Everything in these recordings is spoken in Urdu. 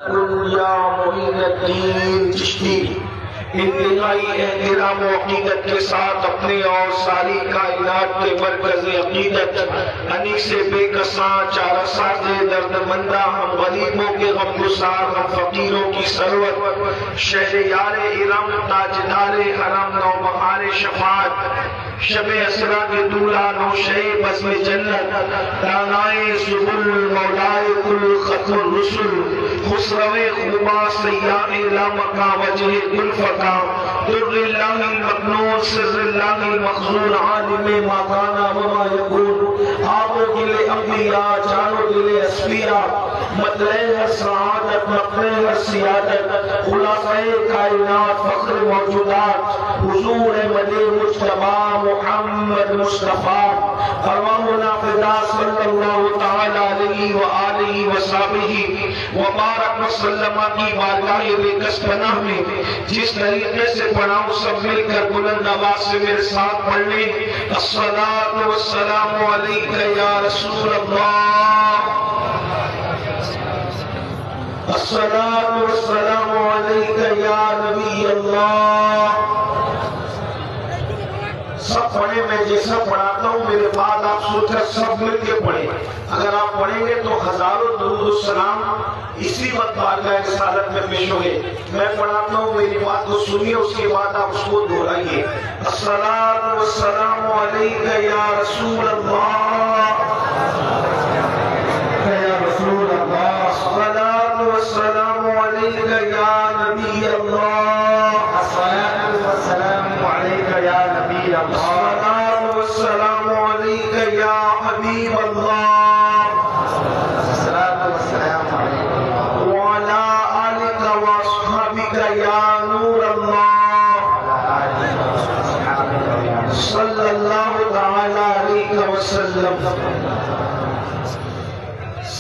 یا معین الدین چشتی انتہائی احترام و عقیدت کے ساتھ اپنے اور ساری کائنات کے مرکز عقیدت انیس بے کساں چارہ ساز درد مندہ ہم غریبوں کے غم گسار ہم فقیروں کی ثروت شہر یار ارم تاجدار حرم نوبہار شفاعت شب اسرا کے دولہ نوشے بزم جنت دانائے سبل مولائے کل ختم الرسل خسرو خوبا سیاح لامکا وجہ گل فقا در اللہ المکنون سر اللہ المخزون عالم ما کانا وما یکون آبو گلے انبیاء جانو گلے اسفیاء مطلع سعادت مطلع سیادت خلاصہ کائنات فخر موجودات حضور مدی مجتبہ محمد مصطفیٰ ارواحنا فدا صلی اللہ تعالی علیہ وآلہ وصحبہ وبارک وسلم کی بارگاہ بے پناہ میں جس طریقے سے پڑھاؤں سب مل کر بلند آواز سے میرے ساتھ پڑھ لیں الصلاۃ والسلام علیک یا رسول اللہ الصلاۃ والسلام علیک یا نبی اللہ سب پڑھیں میں جیسا پڑھاتا ہوں میرے بعد آپ سن کر سب مل کے پڑھیں اگر آپ پڑھیں گے تو ہزاروں درود السلام اسی وقت بارگاہ رسالت میں پیش ہوئے میں پڑھاتا ہوں میری بات کو سنیے اس کے بعد آپ اس کو دہرائیے الصلاۃ والسلام علیک یا رسول اللہ یا رسول اللہ الصلاۃ والسلام علیک یا نبی اللہ الصلاۃ والسلام علیک یا نبی اللہ الصلاۃ والسلام علیک یا حبیب اللہ الصلاۃ والسلام علیک وعلی آلک واصحابک یا نور اللہ صلی اللہ تعالی علیہ وسلم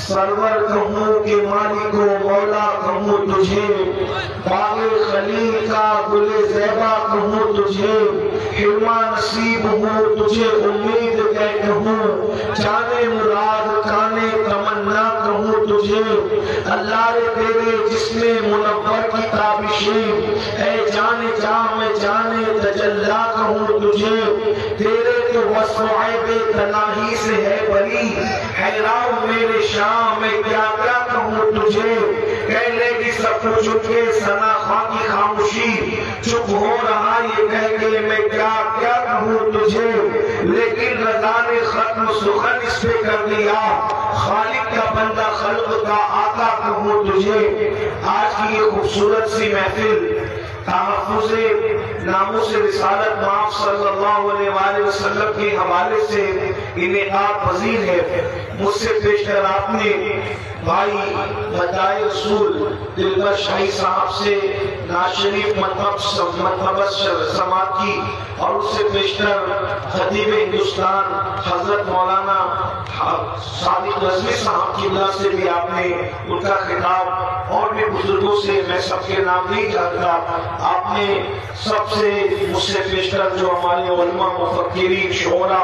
سرور کہوں کہ مالک و مولا کہوں تجھے باغ خلیل کا گل زیبا کہوں تجھے حرمہ نصیب ہوں تجھے امید کہوں جانے مراد کانے تمنا کہوں تجھے اللہ رے تیرے جسم منور کی تابشیں اے جانے جام جانے تجلا کہوں تجھے تیرے تو وصف عیب تناہی سے ہے بری حیران میرے شام میں کیا کیا کہوں تجھے کہہ لے گی سب کچھ اٹھ کے ثنا خواہ کی خاموشی چپ ہو رہا یہ کہہ کے میں کیا کیا کہوں تجھے لیکن رضا نے ختم سخن اس پہ کر دیا خالق کا بندہ خلق کا آقا کہوں تجھے آج کی یہ خوبصورت سی محفل تحفظ ناموس رسالت مآب صلی اللہ علیہ وآلہ وسلم کے حوالے سے انعقاد پذیر ہے مجھ سے پیش کر آپ نے بھائی مدعی رسول دلبر شاہی صاحب سے ناشریف مطلب سماعت کی اور اس سے پیش کر خطیب ہندوستان حضرت مولانا صادق نظمی صاحب کی اللہ سے بھی آپ نے ان کا خطاب اور بھی بزرگوں سے میں سب کے نام نہیں جانتا آپ نے سب سے مجھ سے پیش کر جو ہمارے علماء مفکرین شعراء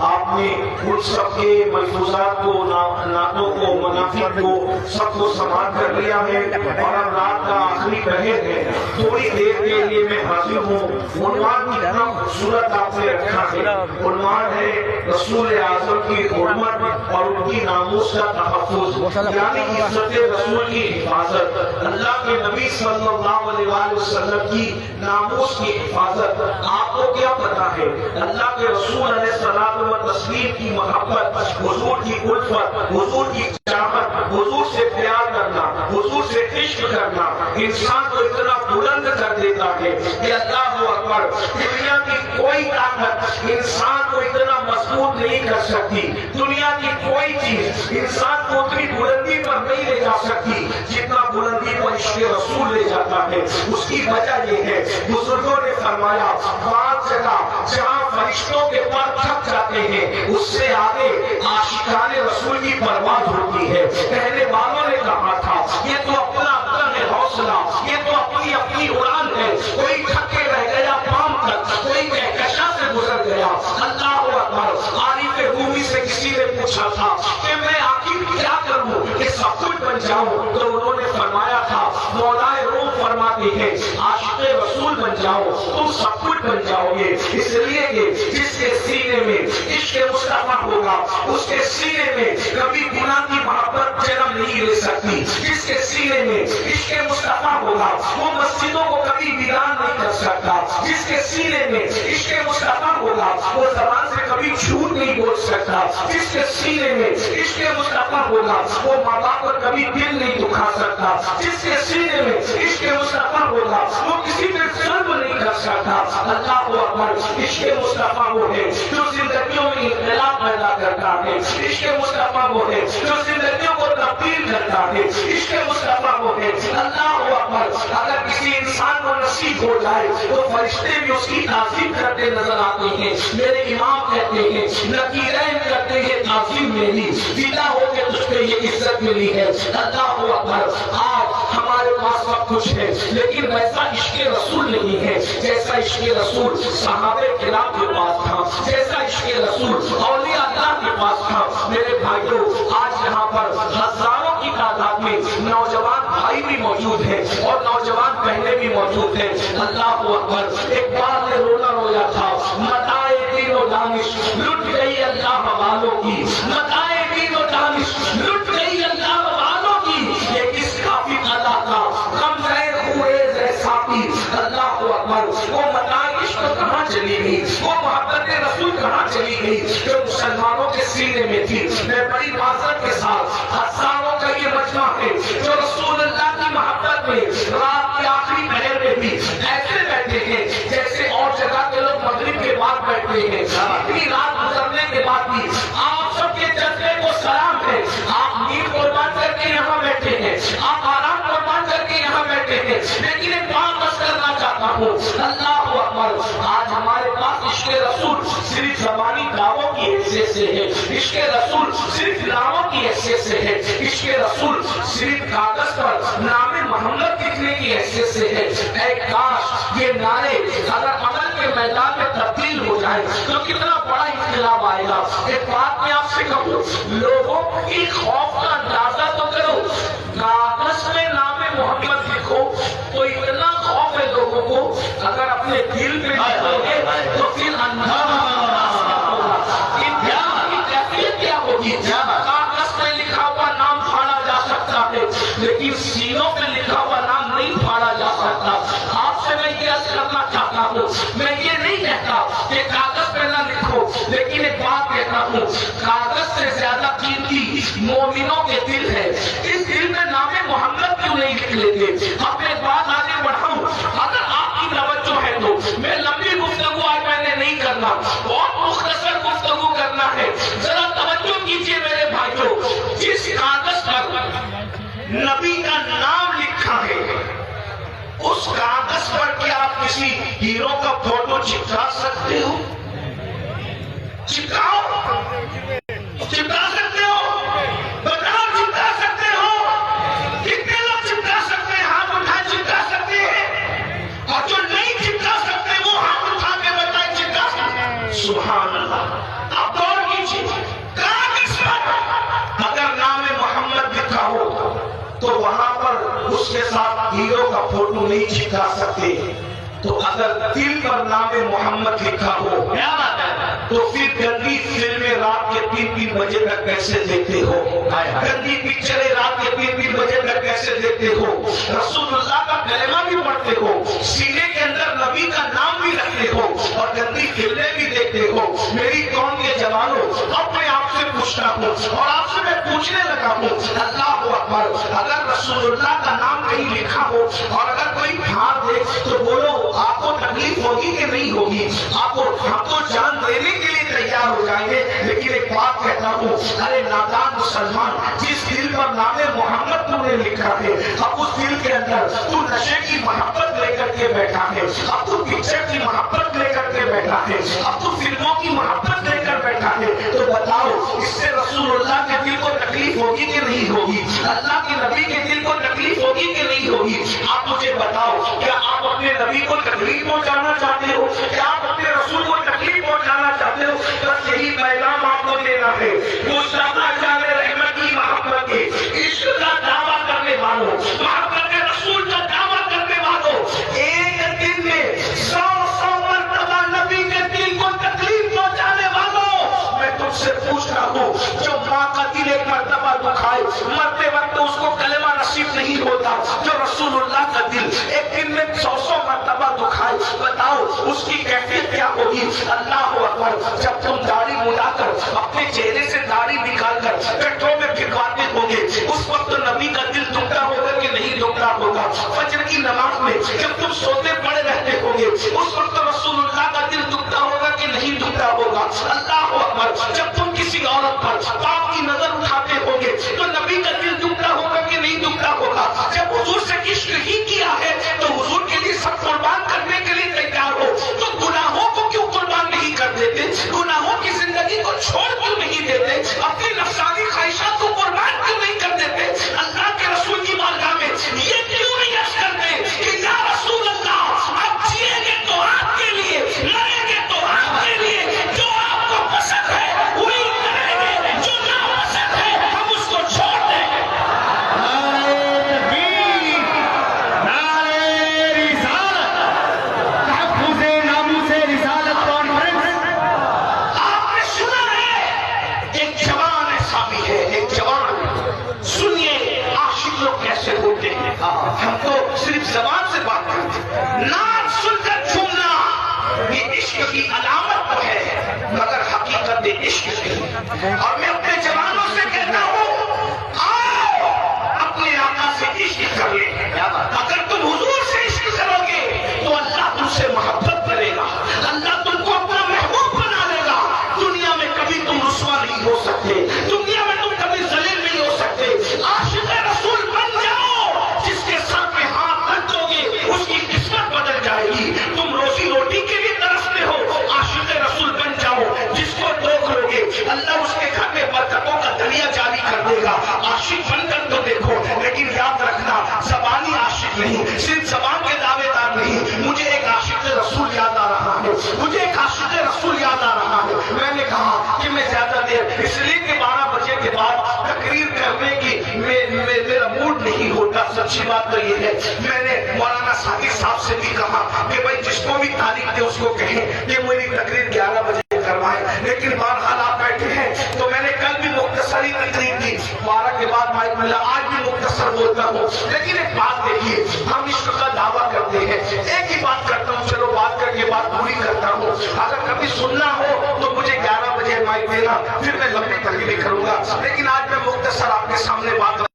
آپ نے ان سب کے ملفوظات کو نعتوں کو منافق کو سب کو سماعت کر لیا ہے اور اب رات کا آخری پہر ہے تھوڑی دیر کے لیے میں حاضر ہوں عنوان کتنا خوبصورت آپ نے رکھا ہے عنوان ہے رسول اعظم کی حرمت اور ان کی ناموس کا تحفظ یعنی عزت رسول کی حفاظت اللہ کے نبی صلی اللہ علیہ وآلہ وسلم کی ناموس کی حفاظت آپ کو کیا پتا ہے اللہ کے رسول علیہ السلام و تسلیم کی محبت حضور کی الفت حضور کی چاہت حضور سے پیار کرنا حضور سے عشق کرنا انسان کو اتنا بلند کر دیتا ہے کہ اللہ اکبر دنیا کی کوئی طاقت انسان کو اتنا مضبوط نہیں کر سکتی دنیا کی کوئی چیز انسان کو اتنی بلندی پر نہیں لے جا سکتی جتنا بلندی پر عشق رسول لے جاتا ہے اس کی وجہ یہ ہے بزرگوں نے فرمایا پانچ جگہ جہاں فرشتوں کے پر تھک جاتے ہیں اس سے آگے عاشقان رسول کی پرواز ہوتی ہے پہلے والوں نے کہا تھا یہ تو اپنا ہے حوصلہ یہ تو اپنی اڑان ہے کوئی تھکے رہ گیا پام تک کوئی کہکشاں سے گزر گیا اللہ اکبر عارف رومی سے کسی نے پوچھا تھا کہ میں آخر کیا کروں کہ سب کچھ بن جاؤں تو انہوں نے فرمایا فرماتے ہیں عاشق رسول بن جاؤ تم سب کچھ بن جاؤ گے، اس لیے کہ جس کے سینے میں عشق مصطفیٰ ہوگا اس کے سینے میں کبھی گناہ کی محبت جنم نہیں لے سکتی، جس کے سینے میں عشق مصطفیٰ ہوگا وہ مسجدوں کو کبھی ویران نہیں کر سکتا، جس کے سینے میں عشق مصطفیٰ ہوگا وہ زبان سے کبھی جھوٹ نہیں بول سکتا، جس کے سینے میں عشق مصطفیٰ ہوگا وہ ماں باپ پر کبھی دل نہیں دکھا سکتا، جس کے سینے میں عشق مصطفیٰ ہوگا وہ کسی پہ ظلم نہیں کر سکتا۔ اللہ اکبر، عشق مصطفیٰ وہ ہے جو زندگیوں میں انقلاب پیدا کرتا ہے، عشق مصطفیٰ وہ ہے جو زندگیوں کو تبدیل کرتا ہے، عشق مصطفیٰ وہ ہے اللہ اکبر اگر کسی انسان کو نصیب ہو جائے تو فرشتے بھی اس کی تعظیم کرتے نظر آتے ہیں۔ میرے امام کہتے ہیں نکیرین کرتے ہیں تعظیم میری، فدا ہو کے تجھ پہ یہ عزت ملی ہے۔ اللہ اکبر، آج ہمارے پاس سب کچھ ہے لیکن ویسا عشق رسول نہیں ہے جیسا عشق رسول صحابہ کرام کے پاس تھا، جیسا عشق رسول اولیاء اللہ کے پاس تھا۔ میرے بھائیوں، آج یہاں پر ہزاروں کی تعداد میں نوجوان بھائی بھی موجود ہیں اور نوجوان بہنیں بھی موجود ہیں۔ اللہ اکبر، ایک بار نے رونا رویا تھا، متاع دین و دانش لٹ گئی اللہ والوں کی، متاع دین و دانش لٹ گئی اللہ والوں کی، یہ کس کافی ادا کا غم زیر خوریز ہے ساقی۔ اللہ اکبر، وہ متاع عشق کہاں چلی گئی، وہ محبت رسول کہاں چلی گئی جو مسلمانوں کے سینے میں تھی۔ میں بڑی معذرت کے ساتھ ہزاروں کا یہ مجمع ہے جو رسول اللہ کی محبت میں رات کے آخری پہر میں بھی ایسے بیٹھے ہیں جیسے اور جگہ کے لوگ مغرب کے بعد بیٹھتے ہیں۔ اتنی رات گزرنے کے بعد بھی آپ سب کے جذبے کو سلام ہے، آپ نیند قربان کر کے یہاں بیٹھے ہیں، آپ آرام قربان کر کے یہاں بیٹھے ہیں، لیکن ایک بات بس کرنا چاہتا ہوں اللہ اکبر، آج ہمارے پاس عشق رسول صرف زبانی دعووں کی حیثیت سے ہے، عشق رسول صرف ناموں کی حیثیت سے ہے، عشق رسول صرف کاغذ پر نام محمد لکھنے کی حیثیت سے ہے۔ اے کاش یہ نعرے اگر عمل کے میدان میں تبدیل ہو جائے تو کتنا بڑا انقلاب آئے گا۔ ایک بات میں آپ سے کہوں، لوگوں کی خوف کا اندازہ تو کرو، کاغذ میں نام محمد لکھو تو اتنا خوف ہے لوگوں کو، اگر اپنے دل پہ لکھو گے تو پھر کیا ہوگی؟ کاغذ پہ لکھا ہوا نام پھاڑا جا سکتا ہے لیکن سینوں پہ لکھا ہوا نام نہیں پھاڑا جا سکتا۔ آپ سے میں یہ عرض کرنا چاہتا ہوں، میں یہ نہیں کہتا کہ کاغذ پہ نہ لکھو، لیکن ایک بات کہتا ہوں، کاغذ سے زیادہ قیمتی مومنوں کے دل ہے، اس دل میں نام محمد کیوں نہیں لکھ لیتے؟ اب میں بات آگے بڑھاؤں، اگر آپ کی توجہ ہے تو میں لمبی گفتگو آج میں نے نہیں کرنا، بہت مختصر گفتگو کرنا ہے۔ ذرا توجہ کیجئے میرے بھائیوں، جس کاغذ پر نبی کا نام لکھا ہے اس کاغذ پر کیا آپ کسی ہیرو کا فوٹو چپکا سکتے ہو؟ چپکاؤ، چپکا سکتے ہو؟ بتاؤ چپکا سکتے ہو؟ کتنے لوگ چپکا سکتے ہیں؟ ہاتھ اٹھائے چپکا سکتے ہیں، اور جو نہیں چپکا سکتے وہ ہاتھ اٹھا کے بتائے چپکا سکتے۔ سبحان اللہ، اب غور کیجیے، کاغذ پر اگر نام محمد لکھا ہو تو وہاں پر اس کے ساتھ ہیرو کا فوٹو نہیں چپکا سکتے، تو اگر دل پر نام محمد لکھا ہو تو پھر گندی فلمیں رات کے 3 بجے تک کیسے دیکھتے ہو؟ گندی پکچریں رات کے 3 بجے تک کیسے دیکھتے ہو؟ رسول اللہ کا کلمہ بھی پڑھتے ہو، سینے کے اندر نبی کا نام بھی رکھتے ہو اور گندی فلمیں بھی دیکھتے ہو۔ میری قوم کے جوانوں، اب میں آپ سے پوچھتا ہوں اور آپ سے میں پوچھنے لگا ہوں، اللہ اکبر، اگر رسول اللہ کا نام کہیں لکھا ہو اور اگر کوئی پھاڑ دے تو بولو آپ کو تکلیف ہوگی کہ نہیں ہوگی؟ آپ کو ہم تو جان دینے کے لیے تیار ہو جائیں گے، لیکن ایک بات کہتا ہوں، ارے نادان مسلمان، جس دل پر نام محمد تم نے لکھا ہے اب اس دل کے اندر تو نشے کی محبت لے کر کے بیٹھا ہے، اب تو پکچر کی محبت لے کر کے بیٹھا ہے، اب تو فلموں کی محبت لے کر بیٹھا ہے، تو بتاؤ اس سے رسول اللہ کے دل کو تکلیف ہوگی کہ نہیں ہوگی؟ اللہ کے نبی کے دل کو تکلیف ہوگی کہ نہیں ہوگی؟ آپ مجھے بتاؤ، کیا آپ اپنے نبی کو تکلیف پہنچانا چاہتے ہو؟ کیا آپ اپنے رسول کو تکلیف پہنچانا چاہتے ہو؟ بس یہی پیغام آپ کو دینا ہے، مصطفیٰ جان رحمت کی محبت کے عشق کا دعویٰ کرنے والوں، محبت رسول کا دعویٰ کرنے والوں، 100 مرتبہ دکھائے، بتاؤ اس کی کیفیت کیا ہوگی؟ اللہ اکبر، جب تم داڑھی مڑا کر اپنے چہرے سے داڑھی نکال کر گٹروں میں پھینکواتے ہوگے، اس وقت نبی کا دل دکھتا ہوگا کہ نہیں دکھتا ہوگا؟ فجر کی نماز میں جب تم سوتے پڑے رہتے ہوگے، اس وقت رسول اللہ کا دل دکھتا ہوگا کہ نہیں دکھتا ہوگا؟ اللہ اکبر، جب تم کسی عورت پر پاپ کی نظر اٹھاتے ہوگے تو نبی کا دل دکھتا ہوگا کہ نہیں دکھتا ہوگا؟ جب حضور سے عشق ہی کیا ہے تو حضور کے لیے سب قربان کرنے کے لیے تیار ہو، تو گناہوں کو کیوں قربان نہیں کر دیتے؟ گناہوں کی زندگی کو چھوڑ کیوں نہیں دیتے؟ اپنی نفسانی خواہشات کو قربان کیوں نہیں کر دیتے؟ اللہ کے رسول کی بارگاہ میں یہ کیوں نہیں عرض کرتے کہ یا رسول اللہ، آپ جیئیں گے تو آپ کے لیے، مریں گے تو آپ کے لیے، جو آپ کو پسند ہے وہی کریں گے، جو ناپسند ہے ہم اس کو چھوڑ دیں گے۔ ہم تو صرف زبان سے بات کرتے ہیں، نام سن کر جھومنا یہ عشق کی علامت تو ہے مگر حقیقت عشق نہیں۔ اور میں اپنے جوانوں سے کہتا ہوں، آؤ اپنے آقا سے عشق کر لیں۔ اگر تم حضور سے عشق کرو گے تو اللہ تم سے محبت کرے گا، اللہ تم کو اپنا محبوب بنا لے گا۔ دنیا میں کبھی تم رسوا نہیں ہو سکتے، دنیا میں تم کبھی ذلیل نہیں ہو سکتے۔ عاشق رسول بن جاؤ، جس کے سر پہ ہاتھ رکھ دو گے اس کی قسمت بدل جائے گی۔ تم روزی روٹی کے لیے ترستے ہو، عاشق رسول بن جاؤ، جس کو توک لو گے اللہ اس کے گھر میں برکتوں کا دریا جاری کر دے گا۔ عاشق بن کر تو دیکھو، لیکن یاد رکھنا زبانی عاشق نہیں، صرف زبان کے دعوے دار نہیں۔ مجھے ایک عاشق رسول یاد آ رہا ہے، مجھے ایک عاشق رسول یاد آ رہا ہے۔ میں نے کہا کہ میں زیادہ دیر اس لیے کہ 12 بجے کے بعد تقریر کرنے کی میرا موڈ نہیں ہوتا، سچی بات تو یہ ہے۔ میں نے مولانا ثاقب صاحب سے بھی کہا کہ بھائی جس کو بھی تعریف دے اس کو کہیں کہ میری تقریر 11 بجے کروائیں، لیکن بہرحال آپ بیٹھے ہیں تو میں نے کل بھی مختصری تقریر کی، 12 کے بعد مائک ملا، آج بھی